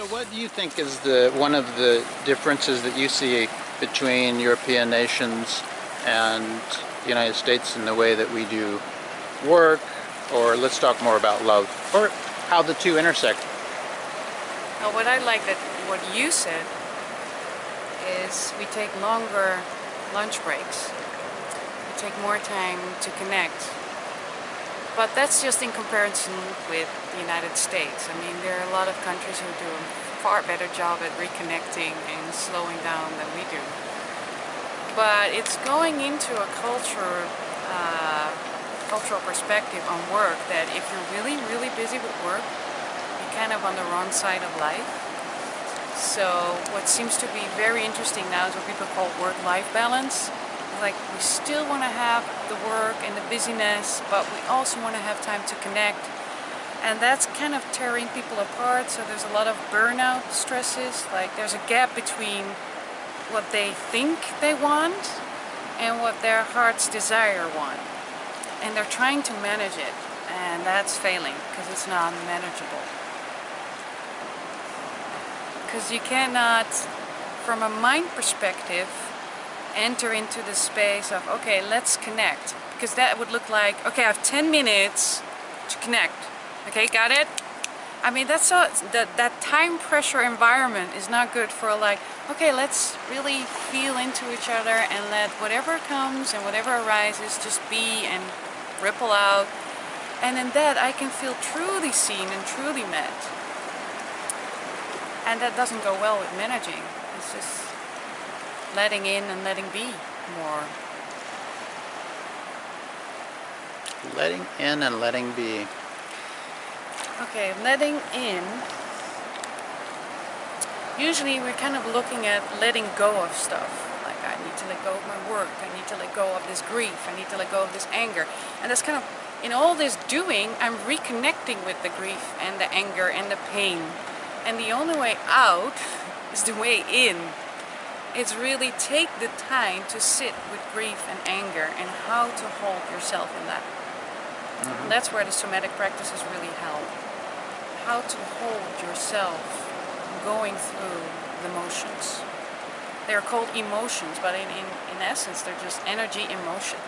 So what do you think is one of the differences that you see between European nations and the United States in the way that we do work, or let's talk more about love, or how the two intersect? Now, what I like that what you said is we take longer lunch breaks. We take more time to connect. But that's just in comparison with the United States. I mean, there are a lot of countries who do a far better job at reconnecting and slowing down than we do. But it's going into a cultural perspective on work that if you're really, really busy with work, you're kind of on the wrong side of life. So what seems to be very interesting now is what people call work-life balance. Like, we still want to have the work and the busyness, but we also want to have time to connect. And that's kind of tearing people apart, so there's a lot of burnout stresses. Like, there's a gap between what they think they want and what their heart's desire want. And they're trying to manage it, and that's failing because it's not manageable. Because you cannot, from a mind perspective, enter into the space of, okay, let's connect. Because that would look like, okay, I have 10 minutes to connect. Okay, got it? I mean, that's so, that time pressure environment is not good for, like, okay, let's really feel into each other and let whatever comes and whatever arises just be and ripple out. And in that I can feel truly seen and truly met. And that doesn't go well with managing. It's just letting in and letting be more. Letting in and letting be. Okay, letting in. Usually we're kind of looking at letting go of stuff. Like, I need to let go of my work. I need to let go of this grief. I need to let go of this anger. And that's kind of, in all this doing, I'm reconnecting with the grief and the anger and the pain. And the only way out is the way in. It's really take the time to sit with grief and anger and how to hold yourself in that. Mm-hmm. And that's where the somatic practices really help. How to hold yourself going through the motions. They're called emotions, but in essence they're just energy in motion.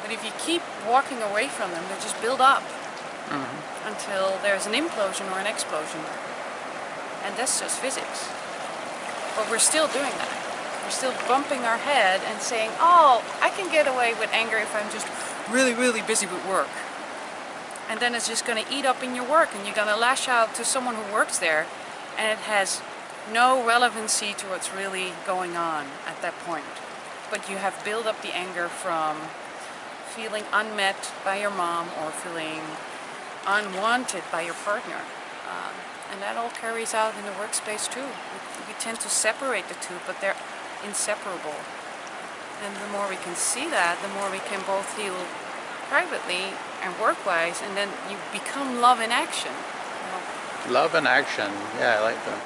But if you keep walking away from them, they just build up until there's an implosion or an explosion. And that's just physics. But we're still doing that. We're still bumping our head and saying, oh, I can get away with anger if I'm just really, really busy with work. And then it's just going to eat up in your work, and you're going to lash out to someone who works there, and it has no relevancy to what's really going on at that point. But you have built up the anger from feeling unmet by your mom or feeling unwanted by your partner. And that all carries out in the workspace too. We tend to separate the two, but they're inseparable. And the more we can see that, the more we can both heal privately and work-wise, and then you become love in action. Love in action. Yeah, I like that.